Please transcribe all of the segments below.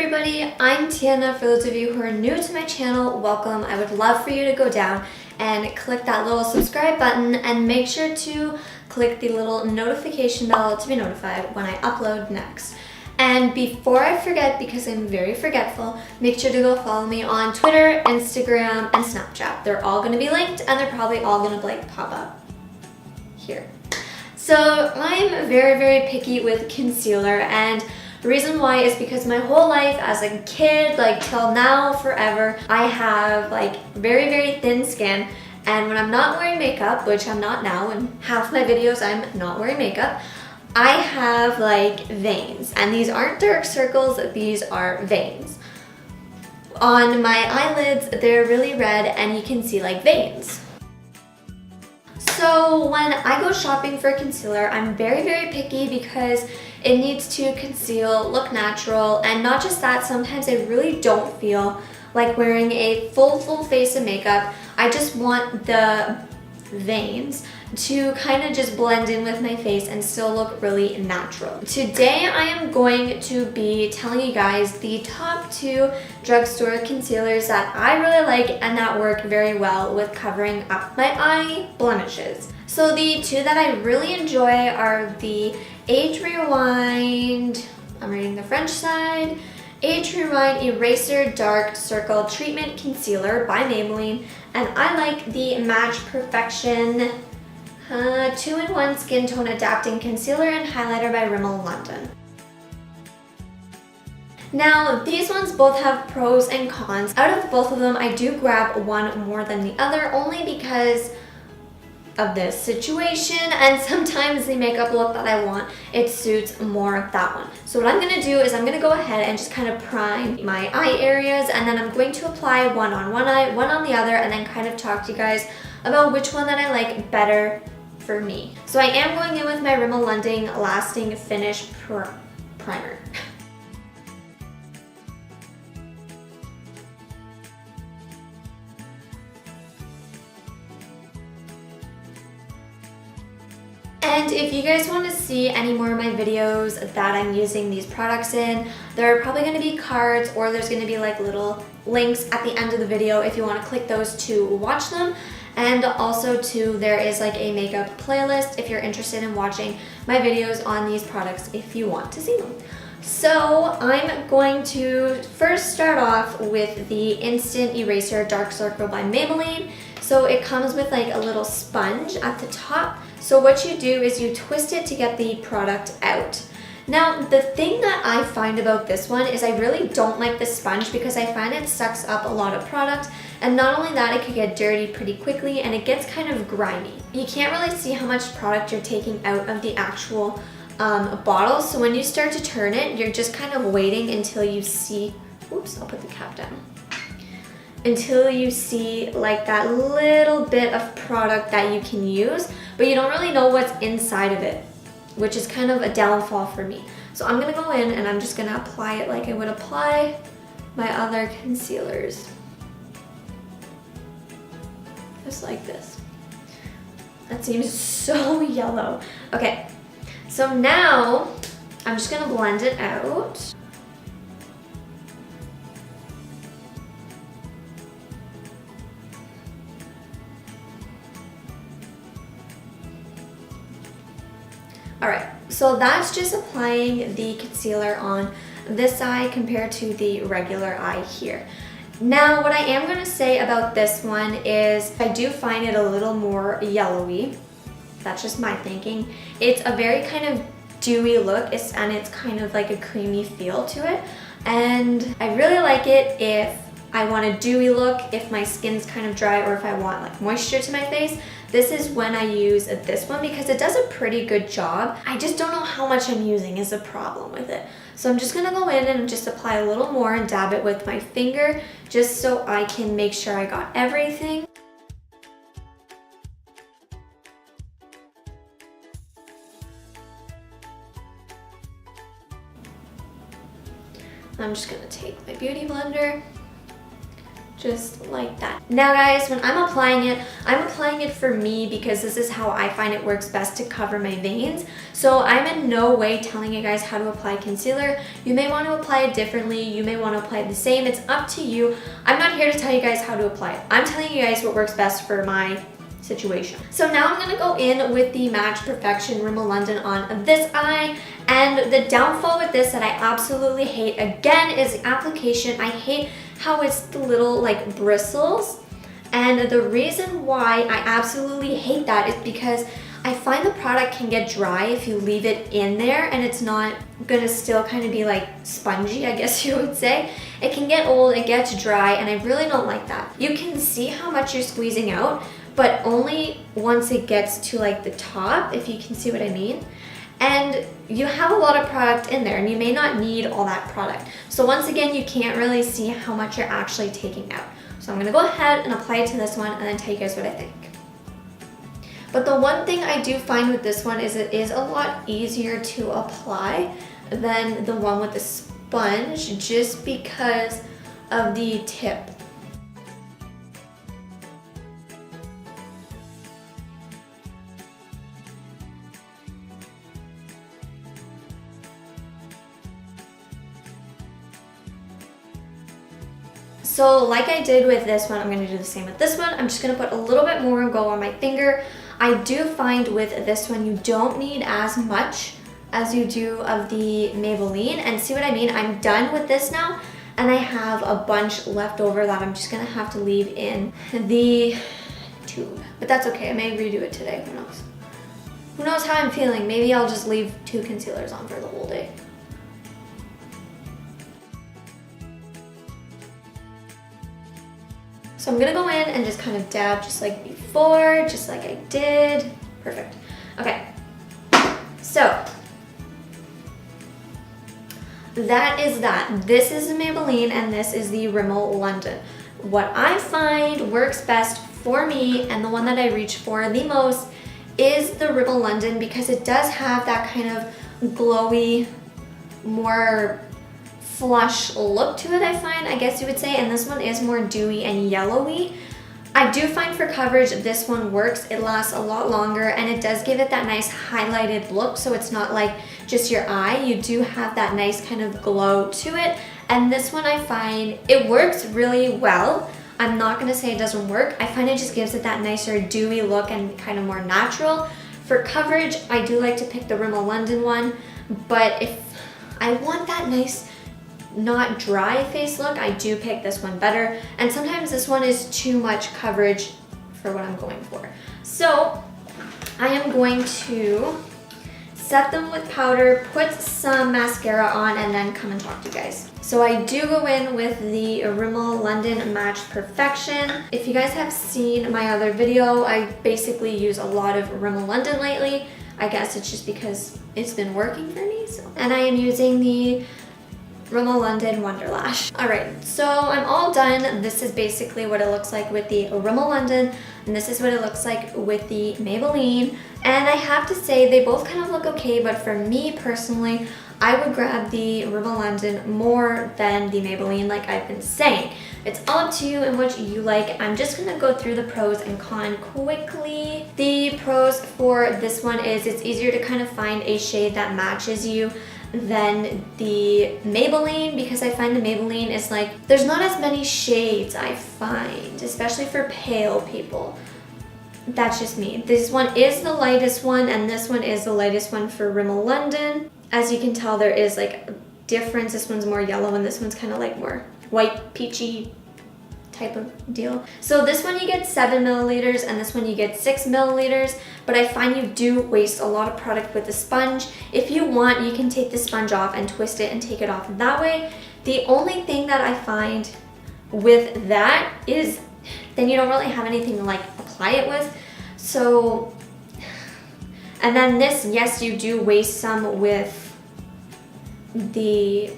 everybody, I'm Tiana. For those of you who are new to my channel, welcome. I would love for you to go down and click that little subscribe button and make sure to click the little notification bell to be notified when I upload next. And before I forget, because I'm very forgetful, make sure to go follow me on Twitter, Instagram, and Snapchat. They're all going to be linked and they're probably all going to like pop up here. So I'm very picky with concealer, and the reason why is because my whole life as a kid, like till now, forever, I have like very thin skin, and when I'm not wearing makeup, which I'm not now, in half my videos I'm not wearing makeup, I have like veins, and these aren't dark circles, these are veins. On my eyelids, they're really red and you can see like veins. So when I go shopping for concealer, I'm very picky because it needs to conceal, look natural, and not just that, sometimes I really don't feel like wearing a full face of makeup. I just want the veins to kind of just blend in with my face and still look really natural. Today I am going to be telling you guys the top 2 drugstore concealers that I really like and that work very well with covering up my eye blemishes. So the 2 that I really enjoy are the Age Rewind, I'm reading the French side, Age Rewind Eraser Dark Circle Treatment Concealer by Maybelline, and I like the Match Perfection 2-in-1 Skin Tone Adapting Concealer and Highlighter by Rimmel London. Now, these ones both have pros and cons. Out of both of them, I do grab one more than the other only because of this situation, and sometimes the makeup look that I want, it suits more that one. So what I'm going to do is I'm going to go ahead and just kind of prime my eye areas, and then I'm going to apply one on one eye, one on the other, and then kind of talk to you guys about which one that I like better for me. So I am going in with my Rimmel London Lasting Finish Primer. And if you guys want to see any more of my videos that I'm using these products in, there are probably going to be cards, or there's going to be like little links at the end of the video if you want to click those to watch them. And also too, there is like a makeup playlist if you're interested in watching my videos on these products if you want to see them. So I'm going to first start off with the Instant Eraser Dark Circle by Maybelline. So it comes with like a little sponge at the top. So what you do is you twist it to get the product out. Now, the thing that I find about this one is I really don't like the sponge because I find it sucks up a lot of product, and not only that, it could get dirty pretty quickly and it gets kind of grimy. You can't really see how much product you're taking out of the actual bottle, so when you start to turn it, you're just kind of waiting until you see, oops, I'll put the cap down, until you see like that little bit of product that you can use, but you don't really know what's inside of it, which is kind of a downfall for me. So I'm gonna go in and I'm just gonna apply it like I would apply my other concealers. Just like this. That seems so yellow. Okay, so now I'm just gonna blend it out. Alright, so that's just applying the concealer on this side compared to the regular eye here. Now, what I am going to say about this one is I do find it a little more yellowy. That's just my thinking. It's a very kind of dewy look, and it's kind of like a creamy feel to it. And I really like it if I want a dewy look, if my skin's kind of dry, or if I want like moisture to my face. This is when I use this one because it does a pretty good job. I just don't know how much I'm using is the problem with it. So I'm just gonna go in and just apply a little more and dab it with my finger just so I can make sure I got everything. I'm just gonna take my beauty blender, just like that. Now guys, when I'm applying it for me because this is how I find it works best to cover my veins. So I'm in no way telling you guys how to apply concealer. You may want to apply it differently. You may want to apply it the same. It's up to you. I'm not here to tell you guys how to apply it. I'm telling you guys what works best for my situation. So now I'm gonna go in with the Match Perfection Rimmel London on this eye, and the downfall with this that I absolutely hate again is the application. I hate how it's the little like bristles, and the reason why I absolutely hate that is because I find the product can get dry if you leave it in there and it's not gonna still kind of be like spongy, I guess you would say. It can get old, it gets dry, and I really don't like that. You can see how much you're squeezing out, but only once it gets to like the top, if you can see what I mean. And you have a lot of product in there and you may not need all that product. So once again, you can't really see how much you're actually taking out. So I'm gonna go ahead and apply it to this one and then tell you guys what I think. But the one thing I do find with this one is it is a lot easier to apply than the one with the sponge, just because of the tip. So like I did with this one, I'm going to do the same with this one. I'm just going to put a little bit more and go on my finger. I do find with this one, you don't need as much as you do of the Maybelline. And see what I mean? I'm done with this now, and I have a bunch left over that I'm just going to have to leave in the tube. But that's okay. I may redo it today. Who knows? Who knows how I'm feeling? Maybe I'll just leave 2 concealers on for the whole day. So I'm gonna go in and just kind of dab just like before, just like I did. Perfect. Okay, so that is that. This is the Maybelline and this is the Rimmel London. What I find works best for me and the one that I reach for the most is the Rimmel London, because it does have that kind of glowy, more flush look to it, I find, I guess you would say, and this one is more dewy and yellowy. I do find for coverage this one works. It lasts a lot longer and it does give it that nice highlighted look, so it's not like just your eye. You do have that nice kind of glow to it, and this one I find it works really well. I'm not gonna say it doesn't work. I find it just gives it that nicer dewy look and kind of more natural. For coverage, I do like to pick the Rimmel London one, but if I want that nice not dry face look, I do pick this one better, and sometimes this one is too much coverage for what I'm going for. So I am going to set them with powder, put some mascara on, and then come and talk to you guys. So I do go in with the Rimmel London Match Perfection. If you guys have seen my other video, I basically use a lot of Rimmel London lately. I guess it's just because it's been working for me. And I am using the Rimmel London Wonder Lash. Alright, so I'm all done. This is basically what it looks like with the Rimmel London, and this is what it looks like with the Maybelline. And I have to say, they both kind of look okay, but for me personally, I would grab the Rimmel London more than the Maybelline, like I've been saying. It's all up to you and what you like. I'm just gonna go through the pros and cons quickly. The pros for this one is it's easier to kind of find a shade that matches you than the Maybelline, because I find the Maybelline is like, there's not as many shades, I find, especially for pale people. That's just me. This one is the lightest one, and this one is the lightest one for Rimmel London. As you can tell, there is like a difference. This one's more yellow and this one's kind of like more white, peachy type of deal. So this one you get 7 milliliters and this one you get 6 milliliters, but I find you do waste a lot of product with the sponge. If you want, you can take the sponge off and twist it and take it off that way. The only thing that I find with that is then you don't really have anything to like apply it with. So, and then this, yes, you do waste some with the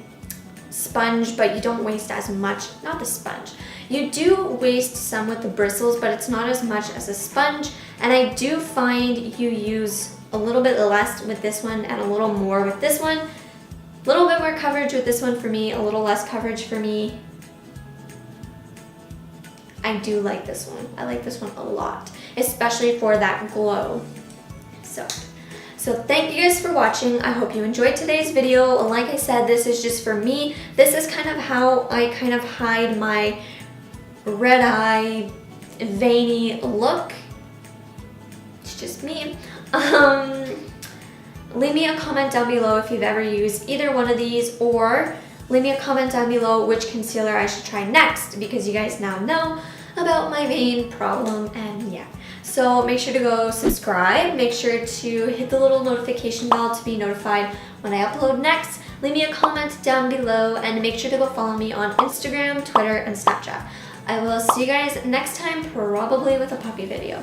sponge, but you don't waste as much, not the sponge. You do waste some with the bristles, but it's not as much as a sponge. And I do find you use a little bit less with this one and a little more with this one. A little bit more coverage with this one for me, a little less coverage for me I do like this one. I like this one a lot, especially for that glow. So thank you guys for watching. I hope you enjoyed today's video. And like I said, this is just for me. This is kind of how I kind of hide my red eye, veiny look. It's just me. Leave me a comment down below if you've ever used either one of these, or leave me a comment down below which concealer I should try next, because you guys now know about my vein problem. And yeah, so make sure to go subscribe, make sure to hit the little notification bell to be notified when I upload next. Leave me a comment down below, and make sure to go follow me on Instagram, Twitter, and Snapchat. I will see you guys next time, probably with a puppy video.